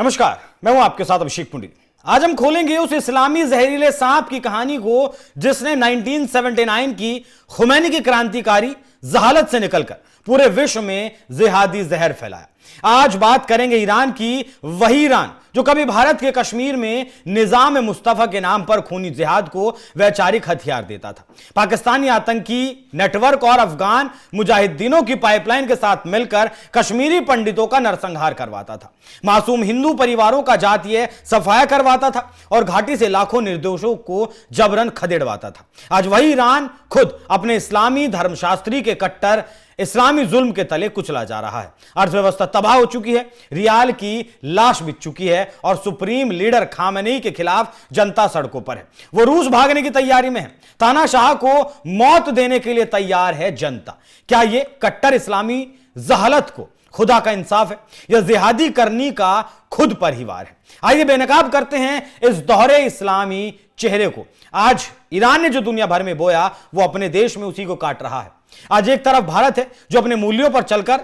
नमस्कार, मैं हूं आपके साथ अभिषेक पुंडीर। आज हम खोलेंगे उस इस्लामी जहरीले सांप की कहानी को जिसने 1979 की खुमैनी की क्रांतिकारी जहालत से निकलकर पूरे विश्व में जिहादी जहर फैलाया। आज बात करेंगे ईरान की, वही ईरान जो कभी भारत के कश्मीर में निजाम मुस्तफा के नाम पर खूनी जिहाद को वैचारिक हथियार देता था। पाकिस्तानी आतंकी नेटवर्क और अफगान मुजाहिदीनों की पाइपलाइन के साथ मिलकर कश्मीरी पंडितों का नरसंहार करवाता था, मासूम हिंदू परिवारों का जातीय सफाया करवाता था और घाटी से लाखों निर्दोषों को जबरन खदेड़वाता था। आज वही ईरान खुद अपने इस्लामी धर्मशास्त्री के कट्टर इस्लामी जुल्म के तले कुचला जा रहा है। अर्थव्यवस्था तबाह हो चुकी है, रियाल की लाश बिछ चुकी है और सुप्रीम लीडर खामेनी के खिलाफ जनता सड़कों पर है। वो रूस भागने की तैयारी में है, तानाशाह को मौत देने के लिए तैयार है जनता। क्या यह कट्टर इस्लामी जहालत को खुदा का इंसाफ है या जिहादी करनी का खुद पर ही वार है? आइए बेनकाब करते हैं इस दोहरे इस्लामी चेहरे को। आज ईरान ने जो दुनिया भर में बोया वो अपने देश में उसी को काट रहा है। आज एक तरफ भारत है जो अपने मूल्यों पर चलकर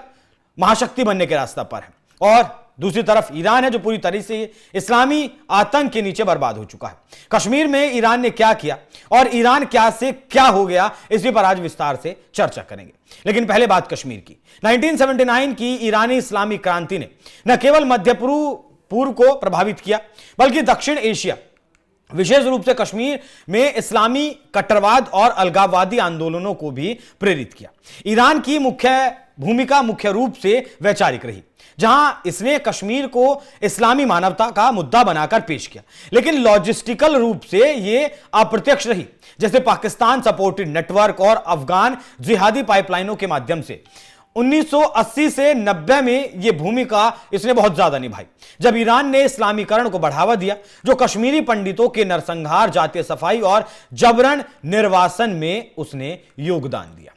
महाशक्ति बनने के रास्ते पर है और दूसरी तरफ ईरान है जो पूरी तरह से इस्लामी आतंक के नीचे बर्बाद हो चुका है। कश्मीर में ईरान ने क्या किया और ईरान क्या से क्या हो गया, इसी पर आज विस्तार से चर्चा करेंगे। लेकिन पहले बात कश्मीर की। 1979 की ईरानी इस्लामी क्रांति ने न केवल मध्य पूर्व को प्रभावित किया बल्कि दक्षिण एशिया, विशेष रूप से कश्मीर में इस्लामी कट्टरवाद और अलगाववादी आंदोलनों को भी प्रेरित किया। ईरान की भूमिका मुख्य रूप से वैचारिक रही, जहां इसने कश्मीर को इस्लामी मानवता का मुद्दा बनाकर पेश किया, लेकिन लॉजिस्टिकल रूप से यह अप्रत्यक्ष रही, जैसे पाकिस्तान सपोर्टेड नेटवर्क और अफगान जिहादी पाइपलाइनों के माध्यम से। 1980 से 90 में यह भूमिका इसने बहुत ज्यादा निभाई, जब ईरान ने इस्लामीकरण को बढ़ावा दिया, जो कश्मीरी पंडितों के नरसंहार, जातीय सफाई और जबरन निर्वासन में उसने योगदान दिया।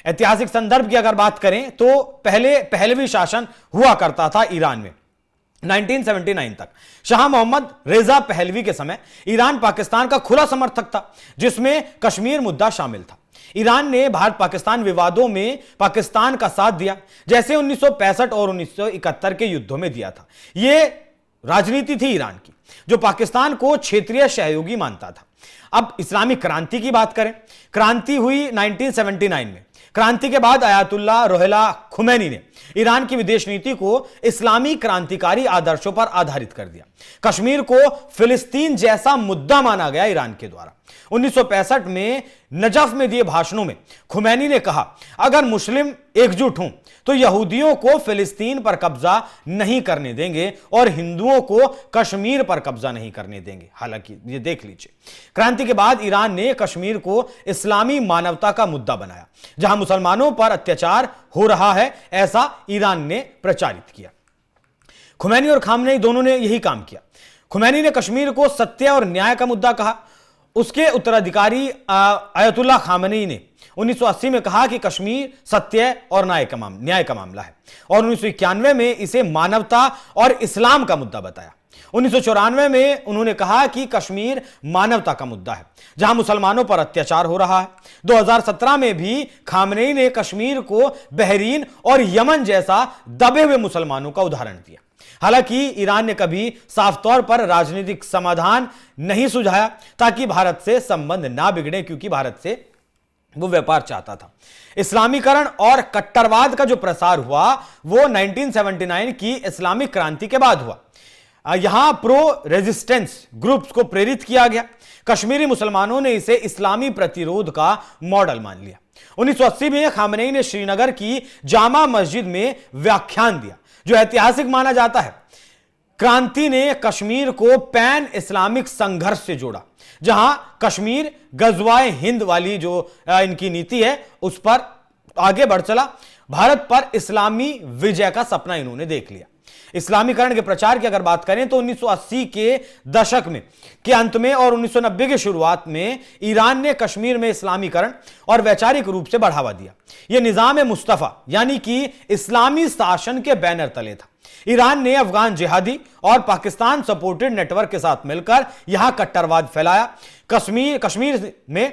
ऐतिहासिक संदर्भ की अगर बात करें तो पहलवी शासन हुआ करता था ईरान में 1979 तक। शाह मोहम्मद रेजा पहलवी के समय ईरान पाकिस्तान का खुला समर्थक था, जिसमें कश्मीर मुद्दा शामिल था। ईरान ने भारत पाकिस्तान विवादों में पाकिस्तान का साथ दिया, जैसे 1965 और 1971 के युद्धों में दिया था। यह राजनीति थी ईरान की, जो पाकिस्तान को क्षेत्रीय सहयोगी मानता था। अब इस्लामिक क्रांति की बात करें। क्रांति हुई 1979 में। क्रांति के बाद अयातुल्लाह रुहुल्लाह खुमैनी ने ईरान की विदेश नीति को इस्लामी क्रांतिकारी आदर्शों पर आधारित कर दिया। कश्मीर को फिलिस्तीन जैसा मुद्दा माना गया ईरान के द्वारा। 1965 में नजफ में दिए भाषणों में खुमैनी ने कहा, अगर मुस्लिम एकजुट हों तो यहूदियों को फिलिस्तीन पर कब्जा नहीं करने देंगे और हिंदुओं को कश्मीर पर कब्जा नहीं करने देंगे। हालांकि ये देख लीजिए, क्रांति के बाद ईरान ने कश्मीर को इस्लामी मानवता का मुद्दा बनाया, जहां मुसलमानों पर अत्याचार हो रहा है, ऐसा ईरान ने प्रचारित किया। खुमैनी और खामनेई दोनों ने यही काम किया। खुमैनी ने कश्मीर को सत्य और न्याय का मुद्दा कहा। उसके उत्तराधिकारी अयतुल्लाह खामनेई ने 1980 में कहा कि कश्मीर सत्य और न्याय का मामला है और 1991 में इसे मानवता और इस्लाम का मुद्दा बताया। 1994 में उन्होंने कहा कि कश्मीर मानवता का मुद्दा है, जहां मुसलमानों पर अत्याचार हो रहा है। 2017 में भी खामनेई ने कश्मीर को बहरीन और यमन जैसा दबे हुए मुसलमानों का उदाहरण दिया। हालांकि ईरान ने कभी साफ तौर पर राजनीतिक समाधान नहीं सुझाया ताकि भारत से संबंध ना बिगड़े, क्योंकि भारत से वो व्यापार चाहता था। इस्लामीकरण और कट्टरवाद का जो प्रसार हुआ वो 1979 की इस्लामिक क्रांति के बाद हुआ। यहां प्रो रेजिस्टेंस ग्रुप्स को प्रेरित किया गया। कश्मीरी मुसलमानों ने इसे इस्लामी प्रतिरोध का मॉडल मान लिया। 1980 में खामनेई ने श्रीनगर की जामा मस्जिद में व्याख्यान दिया, जो ऐतिहासिक माना जाता है। क्रांति ने कश्मीर को पैन इस्लामिक संघर्ष से जोड़ा, जहां कश्मीर गजवाए हिंद वाली जो इनकी नीति है उस पर आगे बढ़ चला। भारत पर इस्लामी विजय का सपना इन्होंने देख लिया। इस्लामीकरण के प्रचार की अगर बात करें तो 1980 के दशक में के अंत में और 1990 की शुरुआत में ईरान ने कश्मीर में इस्लामीकरण और वैचारिक रूप से बढ़ावा दिया। यह निजाम मुस्तफा यानी कि इस्लामी शासन के बैनर तले था। ईरान ने अफगान जिहादी और पाकिस्तान सपोर्टेड नेटवर्क के साथ मिलकर यहां कट्टरवाद फैलाया। कश्मीर में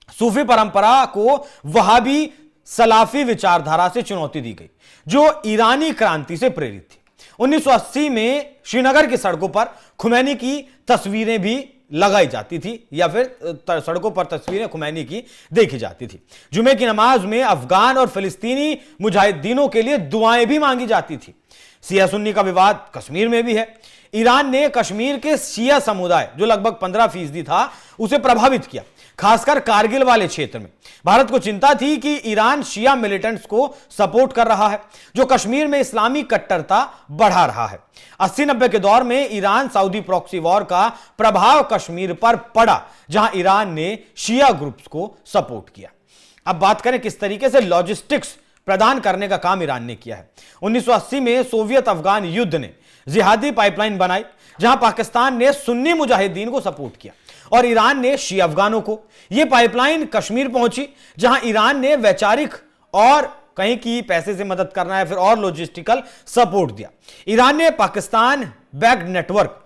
सूफी परंपरा को वहाबी सलाफी विचारधारा से चुनौती दी गई, जो ईरानी क्रांति से प्रेरित थी। 1980 में श्रीनगर की सड़कों पर खुमैनी की तस्वीरें भी लगाई जाती थी या फिर सड़कों पर तस्वीरें खुमैनी की देखी जाती थी। जुमे की नमाज में अफगान और फिलिस्तीनी मुजाहिदीनों के लिए दुआएं भी मांगी जाती थी। शिया सुन्नी का विवाद कश्मीर में भी है। ईरान ने कश्मीर के शिया समुदाय जो लगभग 15% था उसे प्रभावित किया, खासकर कारगिल वाले क्षेत्र में। भारत को चिंता थी कि ईरान शिया मिलिटेंट्स को सपोर्ट कर रहा है जो कश्मीर में इस्लामी कट्टरता बढ़ा रहा है। 80-90 के दौर में ईरान सऊदी प्रॉक्सी वॉर का प्रभाव कश्मीर पर पड़ा जहां ईरान ने शिया ग्रुप्स को सपोर्ट किया। अब बात करें किस तरीके से लॉजिस्टिक्स प्रदान करने का काम ईरान ने किया है। 1980 में सोवियत अफगान युद्ध ने जिहादी पाइपलाइन बनाई जहां पाकिस्तान ने सुन्नी मुजाहिदीन को सपोर्ट किया और ईरान ने शिया अफगानों को। यह पाइपलाइन कश्मीर पहुंची जहां ईरान ने वैचारिक और कहीं की पैसे से मदद करना है फिर और लॉजिस्टिकल सपोर्ट दिया। ईरान ने पाकिस्तान बैक्ड नेटवर्क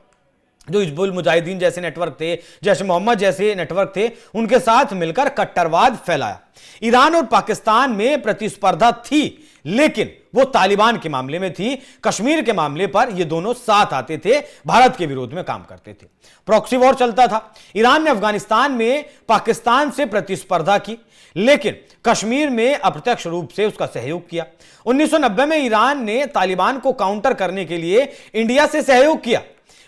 जो हिजबुल मुजाहिदीन जैसे नेटवर्क थे, जैसे मोहम्मद जैसे नेटवर्क थे, उनके साथ मिलकर कट्टरवाद फैलाया। ईरान और पाकिस्तान में प्रतिस्पर्धा थी लेकिन वो तालिबान के मामले में थी। कश्मीर के मामले पर ये दोनों साथ आते थे, भारत के विरोध में काम करते थे। प्रॉक्सी वॉर चलता था। ईरान ने अफगानिस्तान में पाकिस्तान से प्रतिस्पर्धा की लेकिन कश्मीर में अप्रत्यक्ष रूप से उसका सहयोग किया। 1990 में ईरान ने तालिबान को काउंटर करने के लिए इंडिया से सहयोग किया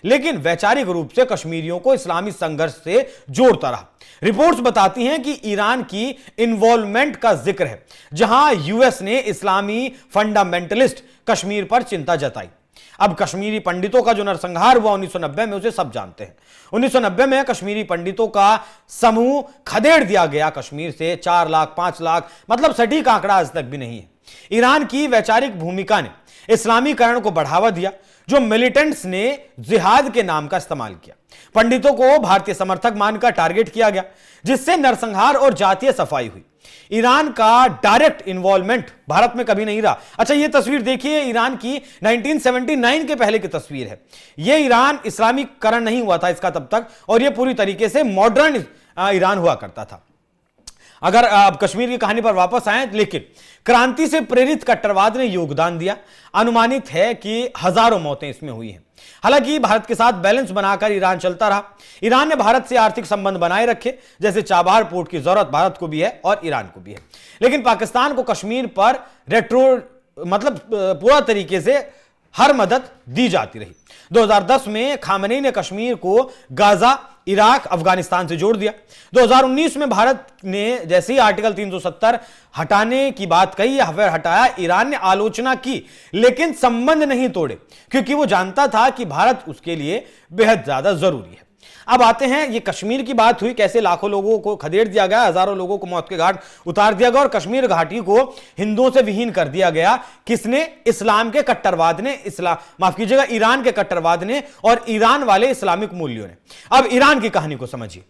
लेकिन वैचारिक रूप से कश्मीरियों को इस्लामी संघर्ष से जोड़ता रहा। रिपोर्ट्स बताती हैं कि ईरान की इन्वॉल्वमेंट का जिक्र है जहां यूएस ने इस्लामी फंडामेंटलिस्ट कश्मीर पर चिंता जताई। अब कश्मीरी पंडितों का जो नरसंहार हुआ 1990 में उसे सब जानते हैं। 1990 में कश्मीरी पंडितों का समूह खदेड़ दिया गया कश्मीर से। 4 लाख 5 लाख मतलब सटीक आंकड़ा आज तक भी नहीं है। ईरान की वैचारिक भूमिका ने इस्लामीकरण को बढ़ावा दिया जो मिलिटेंट्स ने जिहाद के नाम का इस्तेमाल किया। पंडितों को भारतीय समर्थक मानकर टारगेट किया गया जिससे नरसंहार और जातीय सफाई हुई। ईरान का डायरेक्ट इन्वॉल्वमेंट भारत में कभी नहीं रहा। अच्छा, यह तस्वीर देखिए, ईरान की 1979 के पहले की तस्वीर है। यह ईरान इस्लामीकरण नहीं हुआ था इसका तब तक और यह पूरी तरीके से मॉडर्न ईरान हुआ करता था। अगर आप कश्मीर की कहानी पर वापस आए, लेकिन क्रांति से प्रेरित कट्टरवाद ने योगदान दिया। अनुमानित है कि हजारों मौतें इसमें हुई हैं। हालांकि भारत के साथ बैलेंस बनाकर ईरान चलता रहा। ईरान ने भारत से आर्थिक संबंध बनाए रखे, जैसे चाबहार पोर्ट की जरूरत भारत को भी है और ईरान को भी है। लेकिन पाकिस्तान को कश्मीर पर पूरा तरीके से हर मदद दी जाती रही। 2010 में खामनेई ने कश्मीर को गाजा, इराक, अफगानिस्तान से जोड़ दिया। 2019 में भारत ने जैसे ही आर्टिकल 370 हटाने की बात कही या फिर हटाया, ईरान ने आलोचना की लेकिन संबंध नहीं तोड़े क्योंकि वो जानता था कि भारत उसके लिए बेहद ज्यादा जरूरी है। अब आते हैं, ये कश्मीर की बात हुई, कैसे लाखों लोगों को खदेड़ दिया गया, हजारों लोगों को मौत के घाट उतार दिया गया और कश्मीर घाटी को हिंदुओं से विहीन कर दिया गया। किसने? इस्लाम के कट्टरवाद ने, ईरान के कट्टरवाद ने और ईरान वाले इस्लामिक मूल्यों ने। अब ईरान की कहानी को समझिए।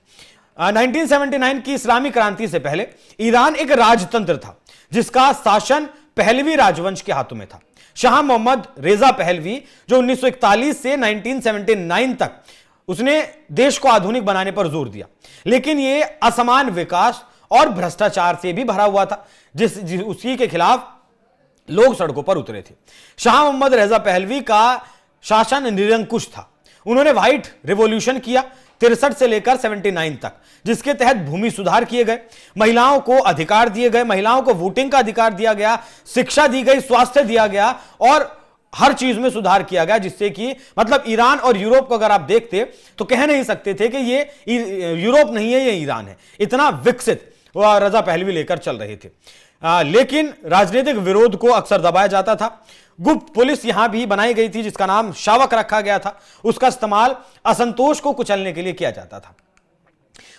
1979 की इस्लामी क्रांति से पहले ईरान एक राजतंत्र था जिसका शासन पहलवी राजवंश के हाथों में था। शाह मोहम्मद रेजा पहलवी जो 1941 से 1979 तक उसने देश को आधुनिक बनाने पर जोर दिया, लेकिन यह असमान विकास और भ्रष्टाचार से भी भरा हुआ था उसी के खिलाफ लोग सड़कों पर उतरे थे। शाह मोहम्मद रेजा पहलवी का शासन निरंकुश था। उन्होंने व्हाइट रिवॉल्यूशन किया 63 से लेकर 79 तक, जिसके तहत भूमि सुधार किए गए, महिलाओं को अधिकार दिए गए, महिलाओं को वोटिंग का अधिकार दिया गया, शिक्षा दी गई, स्वास्थ्य दिया गया और हर चीज में सुधार किया गया, जिससे कि ईरान और यूरोप को अगर आप देखते तो कह नहीं सकते थे कि ये यूरोप नहीं है, ये ईरान है। इतना विकसित रजा पहलवी लेकर चल रहे थे। लेकिन राजनीतिक विरोध को अक्सर दबाया जाता था। गुप्त पुलिस यहां भी बनाई गई थी जिसका नाम शावक रखा गया था। उसका इस्तेमाल असंतोष को कुचलने के लिए किया जाता था।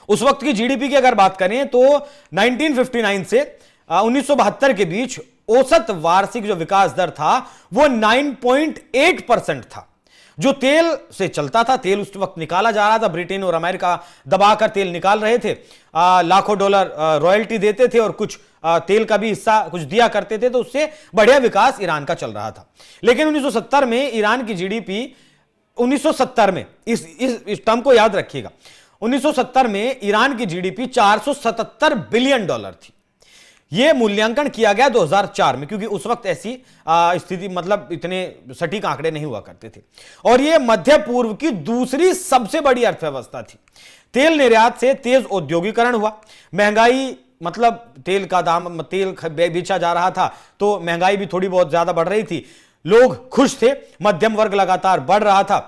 उस वक्त की जीडीपी की अगर बात करें तो 1959 से 1972 के बीच औसत वार्षिक जो विकास दर था वो 9.8% था। जो तेल से चलता था, तेल उस वक्त निकाला जा रहा था, ब्रिटेन और अमेरिका दबाकर तेल निकाल रहे थे, लाखों डॉलर रॉयल्टी देते थे और कुछ तेल का भी हिस्सा कुछ दिया करते थे, तो उससे बढ़िया विकास ईरान का चल रहा था। लेकिन 1970 में ईरान की जीडीपी 1970 में इस टर्म को याद रखिएगा, 1970 में ईरान की जीडीपी $477 बिलियन थी। यह मूल्यांकन किया गया 2004 में, क्योंकि उस वक्त ऐसी स्थिति मतलब इतने सटीक आंकड़े नहीं हुआ करते थे। और यह मध्य पूर्व की दूसरी सबसे बड़ी अर्थव्यवस्था थी। तेल निर्यात से तेज औद्योगिकरण हुआ, महंगाई मतलब तेल का दाम, तेल बेचा जा रहा था तो महंगाई भी थोड़ी बहुत ज्यादा बढ़ रही थी, लोग खुश थे, मध्यम वर्ग लगातार बढ़ रहा था,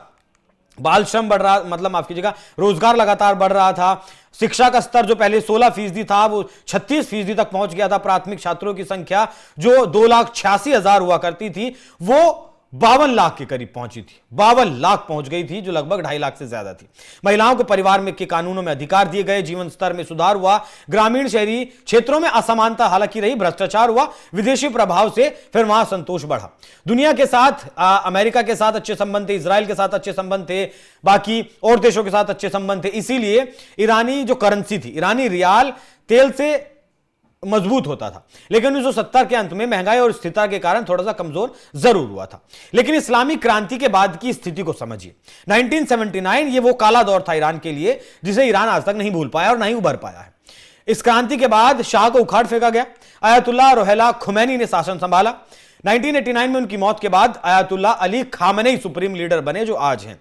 बाल श्रम बढ़ रहा, मतलब माफ कीजिएगा, रोजगार लगातार बढ़ रहा था, शिक्षा का स्तर जो पहले 16% था वो 36% तक पहुंच गया था, प्राथमिक छात्रों की संख्या जो 2,86,000 हुआ करती थी वो 52 लाख के करीब पहुंची थी, 52 लाख पहुंच गई थी, जो लगभग 2.5 लाख से ज्यादा थी। महिलाओं को परिवार में के कानूनों में अधिकार दिए गए, जीवन स्तर में सुधार हुआ, ग्रामीण शहरी क्षेत्रों में असमानता हालांकि रही, भ्रष्टाचार हुआ, विदेशी प्रभाव से फिर वहां संतोष बढ़ा। दुनिया के साथ अमेरिका के साथ अच्छे संबंध थे, इजराइल के साथ अच्छे संबंध थे, बाकी और देशों के साथ अच्छे संबंध थे, इसीलिए ईरानी जो करेंसी थी, ईरानी रियाल तेल से मजबूत होता था। लेकिन 1970 के अंत में महंगाई और स्थिरता के कारण थोड़ा सा कमजोर जरूर हुआ था। लेकिन इस्लामी क्रांति के बाद की स्थिति को समझिए। 1979 ये वो काला दौर था ईरान के लिए जिसे ईरान आज तक नहीं भूल पाया और नहीं उभर पाया है। इस क्रांति के बाद शाह को उखाड़ फेंका गया, आयतुल्लाह रुहुल्लाह खुमैनी ने शासन संभाला। 1989 में उनकी मौत के बाद Ayatollah Ali Khamenei supreme leader बने जो आज हैं।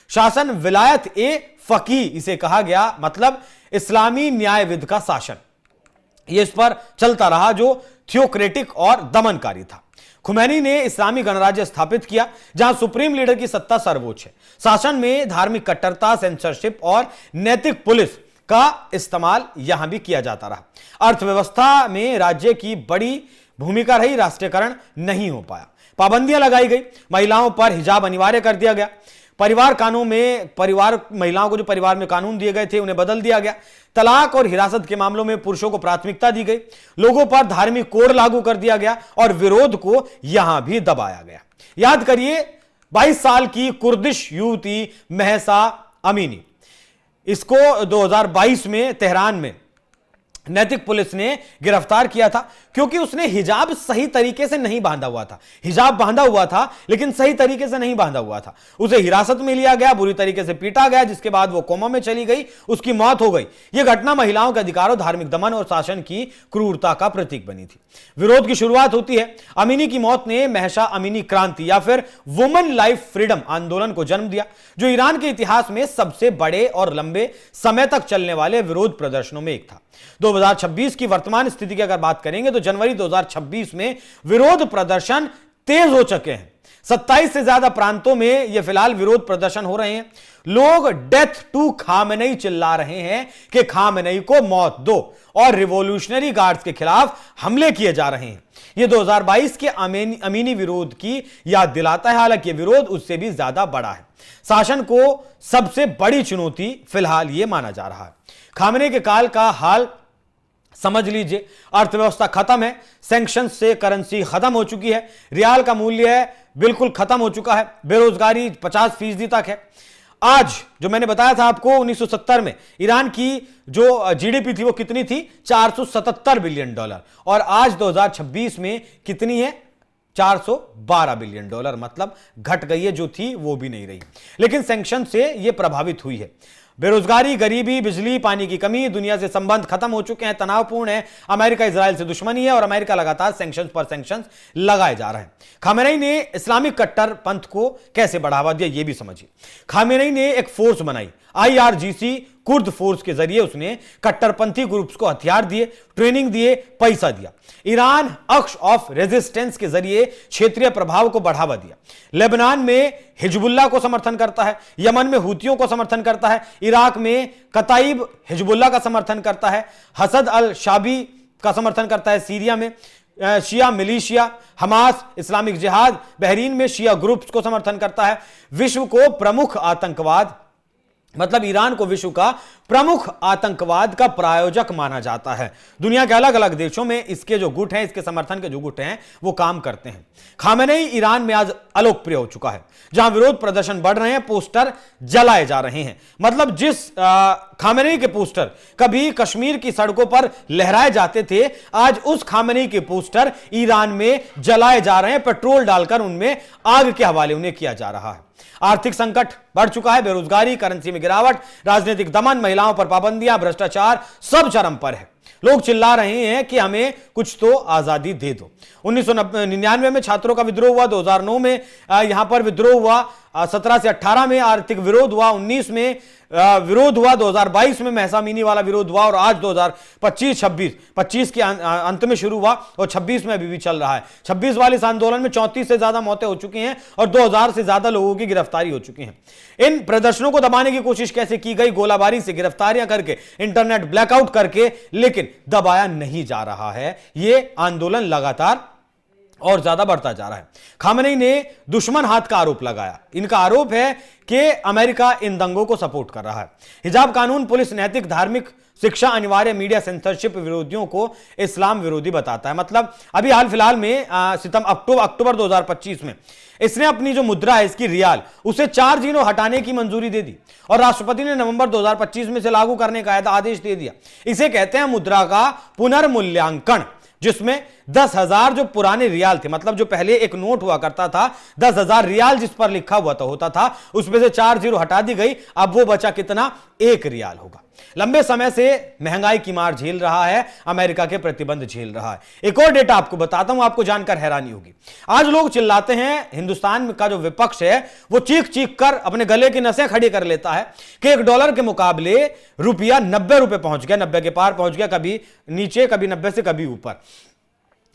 शासन विलायत ए फकीह इसे कहा गया, मतलब इस्लामी न्यायविद का शासन। यह इस पर चलता रहा जो थियोक्रेटिक और दमनकारी था। खुमैनी ने इस्लामी गणराज्य स्थापित किया जहां सुप्रीम लीडर की सत्ता सर्वोच्च है। शासन में धार्मिक कट्टरता, सेंसरशिप और नैतिक पुलिस का इस्तेमाल यहां भी किया जाता रहा। अर्थव्यवस्था में राज्य की बड़ी भूमिका रही, राष्ट्रीयकरण नहीं हो पाया, पाबंदियां लगाई गई, महिलाओं पर हिजाब अनिवार्य कर दिया गया, महिलाओं को जो परिवार में कानून दिए गए थे उन्हें बदल दिया गया, तलाक और हिरासत के मामलों में पुरुषों को प्राथमिकता दी गई, लोगों पर धार्मिक कोड लागू कर दिया गया और विरोध को यहां भी दबाया गया। याद करिए 22 साल की कुर्दिश युवती महसा अमीनी, इसको 2022 में तेहरान में नैतिक पुलिस ने गिरफ्तार किया था क्योंकि उसने हिजाब सही तरीके से नहीं बांधा हुआ था। हिजाब बांधा हुआ था लेकिन सही तरीके से नहीं बांधा हुआ था। उसे हिरासत में लिया गया, बुरी तरीके से पीटा गया, जिसके बाद वो कोमा में चली गई, उसकी मौत हो गई। यह घटना महिलाओं के अधिकारों, धार्मिक दमन और शासन की क्रूरता का प्रतीक बनी थी। विरोध की शुरुआत होती है। अमीनी की मौत ने महसा अमीनी क्रांति या फिर वुमेन लाइफ फ्रीडम आंदोलन को जन्म दिया, जो ईरान के इतिहास में सबसे बड़े और लंबे समय तक चलने वाले विरोध प्रदर्शनों में एक था। 2026 की वर्तमान स्थिति की अगर बात करेंगे तो जनवरी 2026 में विरोध प्रदर्शन तेज हो चुके हैं। 27 से ज्यादा प्रांतों में यह फिलहाल विरोध प्रदर्शन हो रहे हैं। लोग डेथ टू खामेनेई चिल्ला रहे हैं कि खामेनेई को मौत दो, और रिवॉल्यूशनरी गार्ड्स के खिलाफ हमले किए जा रहे हैं। यह 2022 के अमीनी विरोध की याद दिलाता है, हालांकि यह विरोध उससे भी ज्यादा बड़ा है। शासन को सबसे बड़ी चुनौती फिलहाल यह माना जा रहा है। खामेनेई के काल का हाल समझ लीजिए। अर्थव्यवस्था खत्म है, सैंक्शन से करेंसी खत्म हो चुकी है, रियाल का मूल्य बिल्कुल खत्म हो चुका है, बेरोजगारी 50% तक है। आज जो मैंने बताया था आपको 1970 में ईरान की जो जीडीपी थी वो कितनी थी, $477 बिलियन, और आज 2026 में कितनी है, $412 बिलियन, मतलब घट गई है, जो थी वो भी नहीं रही। लेकिन सैंक्शन से ये प्रभावित हुई है। बेरोजगारी, गरीबी, बिजली, पानी की कमी, दुनिया से संबंध खत्म हो चुके हैं, तनावपूर्ण है, अमेरिका इजराइल से दुश्मनी है और अमेरिका लगातार सैंक्शंस पर सैंक्शंस लगाए जा रहे हैं। खामेनेई ने इस्लामिक कट्टर पंथ को कैसे बढ़ावा दिया यह भी समझिए। खामेनेई ने एक फोर्स बनाई, IRGC कुर्द फोर्स के जरिए उसने कट्टरपंथी ग्रुप्स को हथियार दिए, ट्रेनिंग दिए, पैसा दिया। ईरान अक्ष ऑफ रेजिस्टेंस के जरिए क्षेत्रीय प्रभाव को बढ़ावा दिया। लेबनान में हिजबुल्लाह को समर्थन करता है, यमन में हूतियों को समर्थन करता है, इराक में कताइब हिजबुल्लाह का समर्थन करता है, हसद अल शाबी का समर्थन करता है, सीरिया में शिया मिलिशिया, हमास, इस्लामिक जिहाद, बहरीन में शिया ग्रुप्स को समर्थन करता है। विश्व को प्रमुख आतंकवाद, मतलब ईरान को विश्व का प्रमुख आतंकवाद का प्रायोजक माना जाता है। दुनिया के अलग अलग देशों में इसके जो गुट हैं, इसके समर्थन के जो गुट हैं, वो काम करते हैं। खामेनेई ईरान में आज अलोकप्रिय हो चुका है। जहां विरोध प्रदर्शन बढ़ रहे हैं, पोस्टर जलाए जा रहे हैं। मतलब जिस खामेनेई के पोस्टर कभी कश्मीर की सड़कों पर लहराए जाते थे, आज उस खामेनेई के पोस्टर ईरान में जलाए जा रहे हैं। पेट्रोल डालकर उनमें आग के हवाले उन्हें किया जा रहा है। आर्थिक संकट बढ़ चुका है, बेरोजगारी, करेंसी में गिरावट, राजनीतिक दमन, महिलाओं पर पाबंदियां, भ्रष्टाचार सब चरम पर है। लोग चिल्ला रहे हैं कि हमें कुछ तो आजादी दे दो। 1999 में छात्रों का विद्रोह हुआ, 2009 में यहां पर विद्रोह हुआ, 17 से 18 में आर्थिक विरोध हुआ, 19 में विरोध हुआ, 2022 में महसामीनी वाला विरोध हुआ और आज 2025 के अंत में शुरू हुआ और 26 में अभी भी चल रहा है। 26 वाले इस आंदोलन में 34 से ज्यादा मौतें हो चुकी हैं और 2000 से ज्यादा लोगों की गिरफ्तारी हो चुकी है। इन प्रदर्शनों को दबाने की कोशिश कैसे की गई? गोलाबारी से, गिरफ्तारियां करके, इंटरनेट ब्लैकआउट करके, लेकिन दबाया नहीं जा रहा है। यह आंदोलन लगातार और ज्यादा बढ़ता जा रहा है। खामनेई ने दुश्मन हाथ का आरोप लगाया। इनका आरोप है कि अमेरिका इन दंगों को सपोर्ट कर रहा है। हिजाब कानून, पुलिस, नैतिक, धार्मिक शिक्षा अनिवार्य, मीडिया सेंसरशिप विरोधियों को इस्लाम विरोधी बताता है। मतलब अभी हाल फिलहाल में अक्टूबर 2025 में इसने अपनी जो मुद्रा है इसकी रियाल, उसे 4 दिनों हटाने की मंजूरी दे दी और राष्ट्रपति ने नवंबर 2025 में से लागू करने का आदेश दे दिया। इसे कहते हैं मुद्रा का पुनर्मूल्यांकन, जिसमें 10,000 जो पुराने रियाल थे, मतलब जो पहले एक नोट हुआ करता था 10,000 रियाल जिस पर लिखा हुआ तो होता था, उसमें से 4 जीरो हटा दी गई। अब वो बचा कितना? 1 रियाल होगा। लंबे समय से महंगाई की मार झेल रहा है, अमेरिका के प्रतिबंध झेल रहा है। एक और डेटा आपको बताता हूं, आपको जानकर हैरानी होगी। आज लोग चिल्लाते हैं, हिंदुस्तान का जो विपक्ष है वो चीख चीख कर अपने गले की नसें खड़ी कर लेता है कि $1 के मुकाबले रुपया 90 रुपए पहुंच गया, 90 के पार पहुंच गया, कभी नीचे, कभी 90 से कभी ऊपर।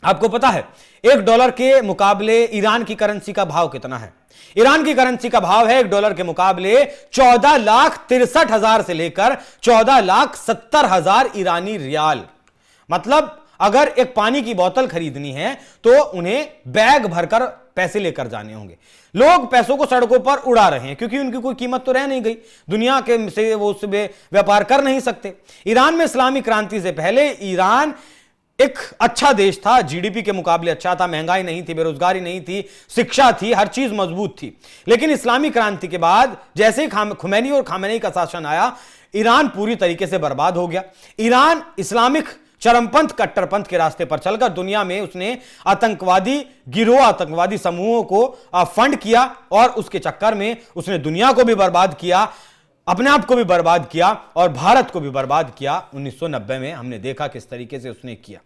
आपको पता है $1 के मुकाबले ईरान की करेंसी का भाव कितना है? ईरान की करेंसी का भाव है $1 के मुकाबले 14,63,000 से लेकर 14,70,000 ईरानी रियाल। मतलब अगर एक पानी की बोतल खरीदनी है तो उन्हें बैग भरकर पैसे लेकर जाने होंगे। लोग पैसों को सड़कों पर उड़ा रहे हैं क्योंकि उनकी कोई कीमत तो रह नहीं गई, दुनिया के से वो उससे व्यापार कर नहीं सकते। ईरान में इस्लामी क्रांति से पहले ईरान एक अच्छा देश था, जीडीपी के मुकाबले अच्छा था, महंगाई नहीं थी, बेरोजगारी नहीं थी, शिक्षा थी, हर चीज मजबूत थी। लेकिन इस्लामी क्रांति के बाद जैसे ही खुमैनी और खामेनेई का शासन आया, ईरान पूरी तरीके से बर्बाद हो गया। ईरान इस्लामिक चरमपंथ, कट्टरपंथ के रास्ते पर चलकर दुनिया में उसने आतंकवादी गिरोह, आतंकवादी समूहों को फंड किया और उसके चक्कर में उसने दुनिया को भी बर्बाद किया, अपने आप को भी बर्बाद किया और भारत को भी बर्बाद किया। 1990 में हमने देखा किस तरीके से उसने किया।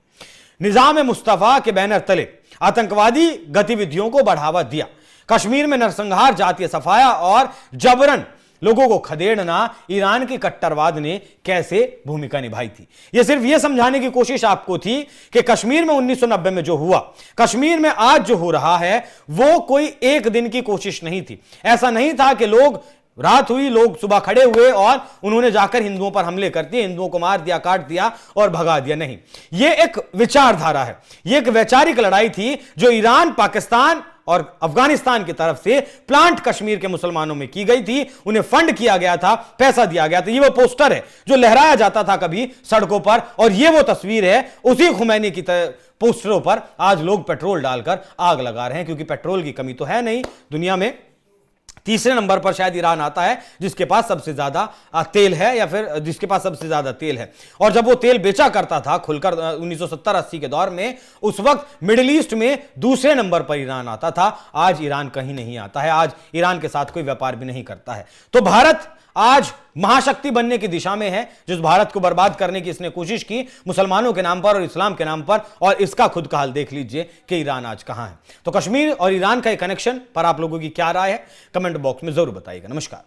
निजाम मुस्तफा के बैनर तले आतंकवादी गतिविधियों को बढ़ावा दिया। कश्मीर में नरसंहार, जातीय सफाया और जबरन लोगों को खदेड़ना ईरान के कट्टरवाद ने कैसे भूमिका निभाई थी। यह सिर्फ यह समझाने की कोशिश आपको थी कि कश्मीर में 1990 में जो हुआ, कश्मीर में आज जो हो रहा है, वो कोई एक दिन की कोशिश नहीं थी। ऐसा नहीं था कि लोग रात हुई, लोग सुबह खड़े हुए और उन्होंने जाकर हिंदुओं पर हमले कर दिए, हिंदुओं को मार दिया, काट दिया और भगा दिया। नहीं, यह एक विचारधारा है, यह एक वैचारिक लड़ाई थी जो ईरान, पाकिस्तान और अफगानिस्तान की तरफ से प्लांट कश्मीर के मुसलमानों में की गई थी। उन्हें फंड किया गया था, पैसा दिया गया था। ये वो पोस्टर है जो लहराया जाता था कभी सड़कों पर, और ये वो तस्वीर है उसी खुमैनी की पोस्टरों पर आज लोग पेट्रोल डालकर आग लगा रहे हैं, क्योंकि पेट्रोल की कमी तो है नहीं दुनिया में। तीसरे नंबर पर शायद ईरान आता है जिसके पास सबसे ज्यादा तेल है, या फिर जिसके पास सबसे ज्यादा तेल है। और जब वो तेल बेचा करता था खुलकर 1970-80 के दौर में, उस वक्त मिडिल ईस्ट में दूसरे नंबर पर ईरान आता था। आज ईरान कहीं नहीं आता है, आज ईरान के साथ कोई व्यापार भी नहीं करता है। तो भारत आज महाशक्ति बनने की दिशा में है। जिस भारत को बर्बाद करने की इसने कोशिश की मुसलमानों के नाम पर और इस्लाम के नाम पर, और इसका खुद का हाल देख लीजिए कि ईरान आज कहां है। तो कश्मीर और ईरान का कनेक्शन पर आप लोगों की क्या राय है, कमेंट बॉक्स में जरूर बताइएगा। नमस्कार।